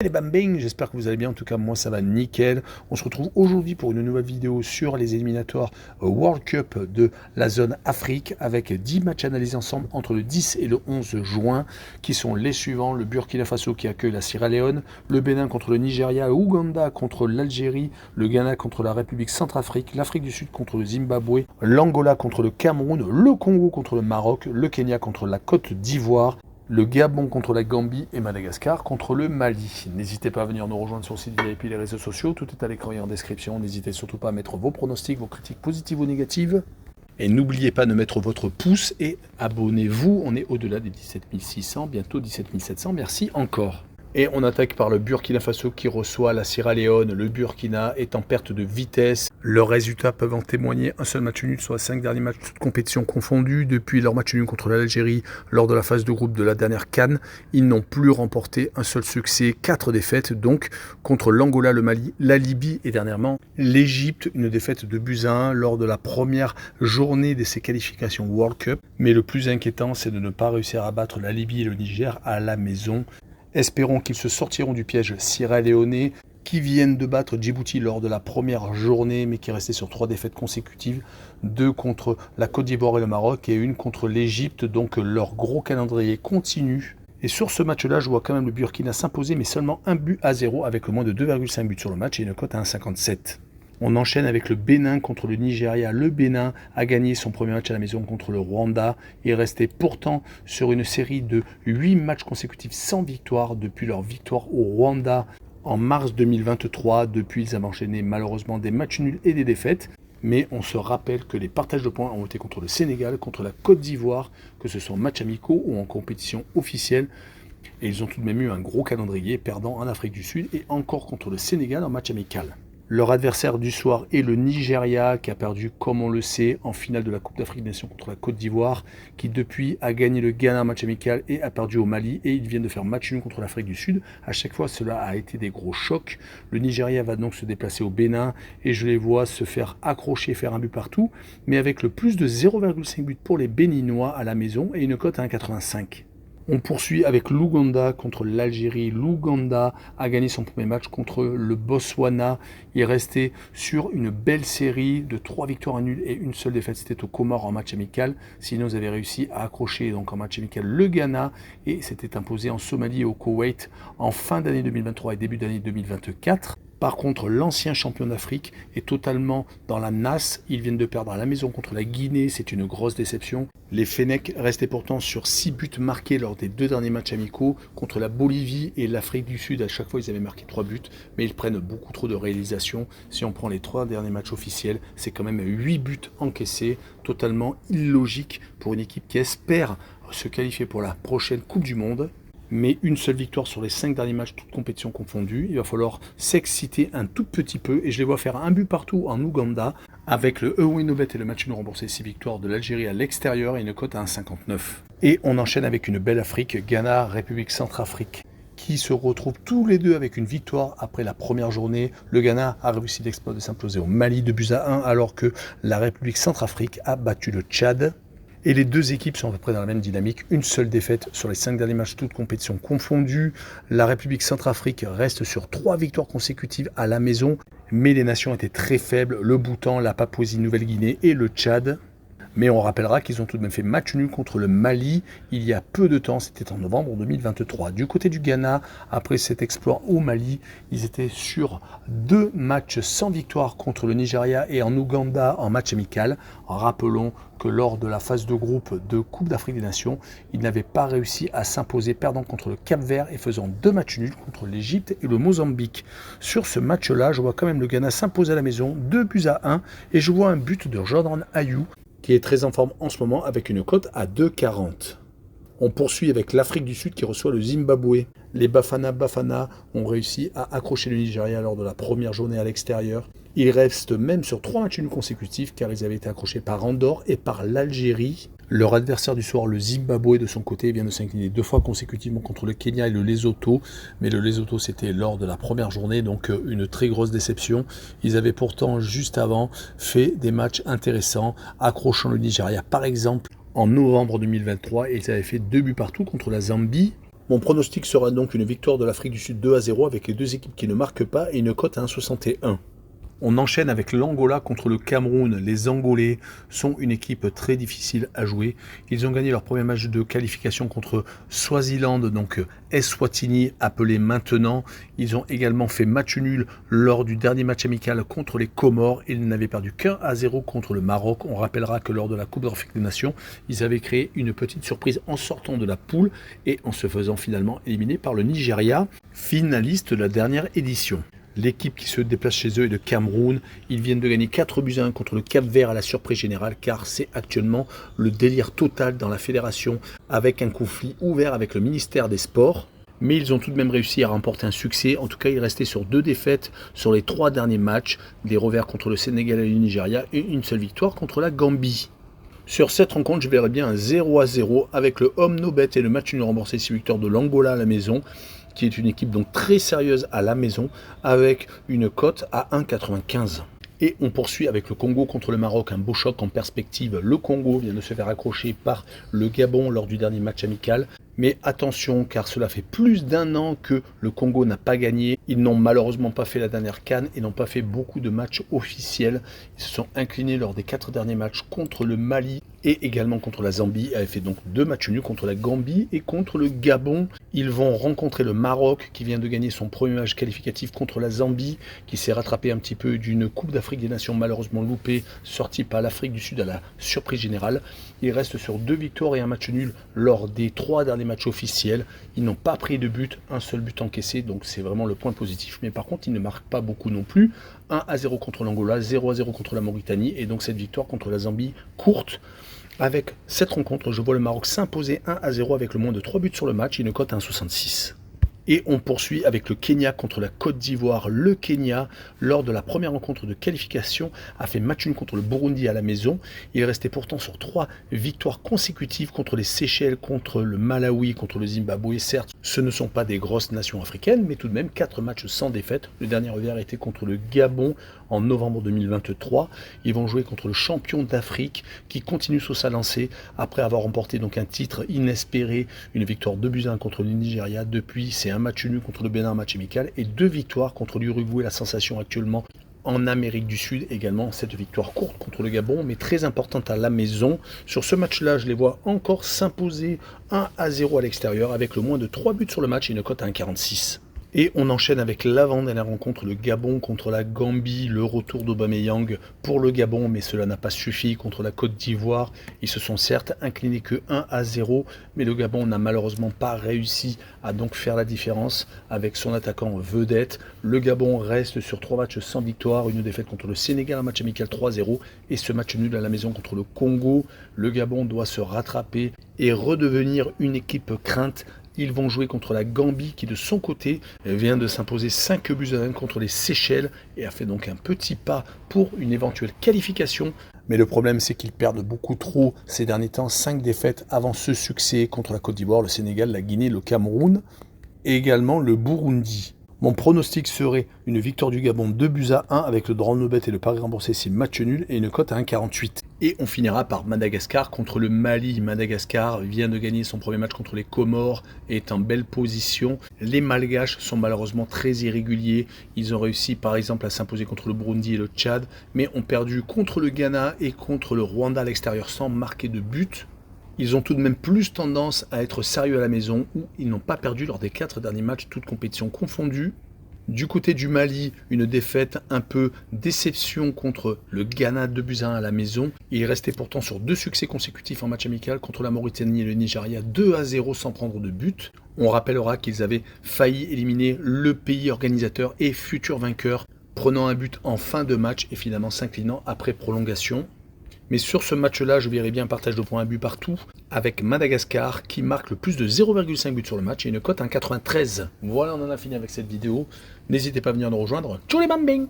Les bambing, j'espère que vous allez bien, en tout cas moi ça va nickel. On se retrouve aujourd'hui pour une nouvelle vidéo sur les éliminatoires World Cup de la zone Afrique avec 10 matchs analysés ensemble entre le 10 et le 11 juin qui sont les suivants: le Burkina Faso qui accueille la Sierra Leone, le Bénin contre le Nigeria, l'Ouganda contre l'Algérie, le Ghana contre la République Centrafrique, l'Afrique du Sud contre le Zimbabwe, l'Angola contre le Cameroun, le Congo contre le Maroc, le Kenya contre la Côte d'Ivoire, le Gabon contre la Gambie et Madagascar contre le Mali. N'hésitez pas à venir nous rejoindre sur le site VIP et les réseaux sociaux, tout est à l'écran et en description. N'hésitez surtout pas à mettre vos pronostics, vos critiques positives ou négatives. Et n'oubliez pas de mettre votre pouce et abonnez-vous. On est au-delà des 17 600, bientôt 17 700. Merci encore. Et on attaque par le Burkina Faso qui reçoit la Sierra Leone. Le Burkina est en perte de vitesse. Leurs résultats peuvent en témoigner. Un seul match nul sur les 5 derniers matchs, toutes compétitions confondues. Depuis leur match nul contre l'Algérie lors de la phase de groupe de la dernière CAN, ils n'ont plus remporté un seul succès. 4 défaites donc contre l'Angola, le Mali, la Libye et dernièrement l'Égypte. Une défaite de buts à 1 lors de la première journée de ces qualifications World Cup. Mais le plus inquiétant, c'est de ne pas réussir à battre la Libye et le Niger à la maison. Espérons qu'ils se sortiront du piège sierra-léonais, qui viennent de battre Djibouti lors de la première journée, mais qui est resté sur 3 défaites consécutives, 2 contre la Côte d'Ivoire et le Maroc et 1 contre l'Égypte. Donc leur gros calendrier continue. Et sur ce match-là, je vois quand même le Burkina s'imposer, mais seulement 1-0 avec moins de 2,5 buts sur le match et une cote à 1,57. On enchaîne avec le Bénin contre le Nigeria. Le Bénin a gagné son premier match à la maison contre le Rwanda et est resté pourtant sur une série de 8 matchs consécutifs sans victoire depuis leur victoire au Rwanda en mars 2023. Depuis, ils avaient enchaîné malheureusement des matchs nuls et des défaites. Mais on se rappelle que les partages de points ont été contre le Sénégal, contre la Côte d'Ivoire, que ce soit en matchs amicaux ou en compétition officielle. Et ils ont tout de même eu un gros calendrier, perdant en Afrique du Sud et encore contre le Sénégal en match amical. Leur adversaire du soir est le Nigeria, qui a perdu, comme on le sait, en finale de la Coupe d'Afrique des Nations contre la Côte d'Ivoire, qui depuis a gagné le Ghana en match amical et a perdu au Mali, et ils viennent de faire match nul contre l'Afrique du Sud. À chaque fois, cela a été des gros chocs. Le Nigeria va donc se déplacer au Bénin, et je les vois se faire accrocher, faire un but partout, mais avec le plus de 0,5 but pour les Béninois à la maison, et une cote à 1,85. On poursuit avec l'Ouganda contre l'Algérie. L'Ouganda a gagné son premier match contre le Botswana. Il est resté sur une belle série de 3 victoires à nul et une seule défaite. C'était au Comores en match amical. Sinon, ils avaient réussi à accrocher donc en match amical le Ghana et s'était imposé en Somalie et au Koweït en fin d'année 2023 et début d'année 2024. Par contre, l'ancien champion d'Afrique est totalement dans la nasse. Ils viennent de perdre à la maison contre la Guinée. C'est une grosse déception. Les Fennecs restaient pourtant sur 6 buts marqués lors des 2 derniers matchs amicaux contre la Bolivie et l'Afrique du Sud. À chaque fois, ils avaient marqué 3 buts, mais ils prennent beaucoup trop de réalisations. Si on prend les 3 derniers matchs officiels, c'est quand même 8 buts encaissés. Totalement illogique pour une équipe qui espère se qualifier pour la prochaine Coupe du Monde. Mais une seule victoire sur les 5 derniers matchs, toutes compétitions confondues. Il va falloir s'exciter un tout petit peu. Et je les vois faire un but partout en Ouganda, avec le Ewinobet et le match nul remboursé 6 victoires de l'Algérie à l'extérieur et une cote à 1,59. Et on enchaîne avec une belle Afrique, Ghana, République Centrafrique, qui se retrouvent tous les deux avec une victoire après la première journée. Le Ghana a réussi l'exploit de s'imposer au Mali de buts à 1, alors que la République Centrafrique a battu le Tchad. Et les deux équipes sont à peu près dans la même dynamique. Une seule défaite sur les 5 derniers matchs, toutes compétitions confondues. La République Centrafrique reste sur 3 victoires consécutives à la maison. Mais les nations étaient très faibles. Le Bhoutan, la Papouasie-Nouvelle-Guinée et le Tchad. Mais on rappellera qu'ils ont tout de même fait match nul contre le Mali il y a peu de temps, c'était en novembre 2023. Du côté du Ghana, après cet exploit au Mali, ils étaient sur 2 matchs sans victoire contre le Nigeria et en Ouganda en match amical. Rappelons que lors de la phase de groupe de Coupe d'Afrique des Nations, ils n'avaient pas réussi à s'imposer, perdant contre le Cap-Vert et faisant 2 matchs nuls contre l'Égypte et le Mozambique. Sur ce match-là, je vois quand même le Ghana s'imposer à la maison, 2 buts à 1, et je vois un but de Jordan Ayew, qui est très en forme en ce moment avec une cote à 2,40. On poursuit avec l'Afrique du Sud qui reçoit le Zimbabwe. Les Bafana ont réussi à accrocher le Nigeria lors de la première journée à l'extérieur. Ils restent même sur 3 matchs nuls consécutifs car ils avaient été accrochés par Andorre et par l'Algérie. Leur adversaire du soir, le Zimbabwe, de son côté, vient de s'incliner 2 fois consécutivement contre le Kenya et le Lesotho. Mais le Lesotho, c'était lors de la première journée, donc une très grosse déception. Ils avaient pourtant, juste avant, fait des matchs intéressants, accrochant le Nigeria, par exemple, en novembre 2023. Et ils avaient fait 2 buts partout contre la Zambie. Mon pronostic sera donc une victoire de l'Afrique du Sud 2-0 avec les deux équipes qui ne marquent pas et une cote à 1,61. On enchaîne avec l'Angola contre le Cameroun. Les Angolais sont une équipe très difficile à jouer. Ils ont gagné leur premier match de qualification contre Swaziland, donc Eswatini appelé maintenant. Ils ont également fait match nul lors du dernier match amical contre les Comores. Ils n'avaient perdu qu'1-0 contre le Maroc. On rappellera que lors de la Coupe d'Afrique des Nations, ils avaient créé une petite surprise en sortant de la poule et en se faisant finalement éliminer par le Nigeria, finaliste de la dernière édition. L'équipe qui se déplace chez eux est le Cameroun. Ils viennent de gagner 4-1 contre le Cap-Vert à la surprise générale, car c'est actuellement le délire total dans la fédération avec un conflit ouvert avec le ministère des Sports. Mais ils ont tout de même réussi à remporter un succès. En tout cas, ils restaient sur 2 défaites sur les 3 derniers matchs. Des revers contre le Sénégal et le Nigeria et une seule victoire contre la Gambie. Sur cette rencontre, je verrais bien un 0-0 avec le Home No Bet et le match nul remboursé 6 victoires de l'Angola à la maison, qui est une équipe donc très sérieuse à la maison, avec une cote à 1,95. Et on poursuit avec le Congo contre le Maroc, un beau choc en perspective. Le Congo vient de se faire accrocher par le Gabon lors du dernier match amical. Mais attention, car cela fait plus d'1 an que le Congo n'a pas gagné. Ils n'ont malheureusement pas fait la dernière CAN et n'ont pas fait beaucoup de matchs officiels. Ils se sont inclinés lors des 4 derniers matchs contre le Mali et également contre la Zambie. Ils avaient fait donc 2 matchs nuls contre la Gambie et contre le Gabon. Ils vont rencontrer le Maroc qui vient de gagner son premier match qualificatif contre la Zambie, qui s'est rattrapé un petit peu d'une Coupe d'Afrique des Nations malheureusement loupée, sortie par l'Afrique du Sud à la surprise générale. Ils restent sur 2 victoires et un match nul lors des 3 derniers matchs officiels. Ils n'ont pas pris de but, un seul but encaissé, donc c'est vraiment le point positif. Mais par contre, ils ne marquent pas beaucoup non plus. 1-0 contre l'Angola, 0-0 contre la Mauritanie, et donc cette victoire contre la Zambie courte. Avec cette rencontre, je vois le Maroc s'imposer 1-0 avec le moins de 3 buts sur le match et une cote à 1,66. Et on poursuit avec le Kenya contre la Côte d'Ivoire. Le Kenya, lors de la première rencontre de qualification, a fait match nul contre le Burundi à la maison. Il restait pourtant sur 3 victoires consécutives contre les Seychelles, contre le Malawi, contre le Zimbabwe. Certes, ce ne sont pas des grosses nations africaines, mais tout de même 4 matchs sans défaite. Le dernier revers était contre le Gabon en novembre 2023. Ils vont jouer contre le champion d'Afrique qui continue sur sa lancée après avoir remporté donc un titre inespéré, une victoire 2-1 contre le Nigeria. Depuis, c'est un match nul contre le Bénin, un match amical, et 2 victoires contre l'Uruguay, la sensation actuellement en Amérique du Sud également. Cette victoire courte contre le Gabon, mais très importante à la maison. Sur ce match-là, je les vois encore s'imposer 1-0 à l'extérieur avec le moins de 3 buts sur le match et une cote à 1,46. Et on enchaîne avec l'avant-dernière rencontre, le Gabon contre la Gambie, le retour d'Aubameyang pour le Gabon, mais cela n'a pas suffi contre la Côte d'Ivoire. Ils se sont certes inclinés que 1-0, mais le Gabon n'a malheureusement pas réussi à donc faire la différence avec son attaquant vedette. Le Gabon reste sur 3 matchs sans victoire, une défaite contre le Sénégal, un match amical 3-0, et ce match nul à la maison contre le Congo. Le Gabon doit se rattraper et redevenir une équipe crainte. Ils vont jouer contre la Gambie qui de son côté vient de s'imposer 5-1 contre les Seychelles et a fait donc un petit pas pour une éventuelle qualification. Mais le problème c'est qu'ils perdent beaucoup trop ces derniers temps, 5 défaites avant ce succès contre la Côte d'Ivoire, le Sénégal, la Guinée, le Cameroun et également le Burundi. Mon pronostic serait une victoire du Gabon 2-1 avec le draw no bet et le pari remboursé si match nul et une cote à 1,48. Et on finira par Madagascar contre le Mali. Madagascar vient de gagner son premier match contre les Comores et est en belle position. Les Malgaches sont malheureusement très irréguliers. Ils ont réussi par exemple à s'imposer contre le Burundi et le Tchad, mais ont perdu contre le Ghana et contre le Rwanda à l'extérieur sans marquer de but. Ils ont tout de même plus tendance à être sérieux à la maison où ils n'ont pas perdu lors des 4 derniers matchs, toutes compétitions confondues. Du côté du Mali, une défaite un peu déception contre le Ghana 2-1 à la maison. Il restait pourtant sur 2 succès consécutifs en match amical contre la Mauritanie et le Nigeria 2-0 sans prendre de but. On rappellera qu'ils avaient failli éliminer le pays organisateur et futur vainqueur, prenant un but en fin de match et finalement s'inclinant après prolongation. Mais sur ce match-là, je verrai bien un partage de points à but partout, avec Madagascar qui marque le plus de 0,5 buts sur le match et une cote à 1,93. Voilà, on en a fini avec cette vidéo. N'hésitez pas à venir nous rejoindre. Tchou les bambing!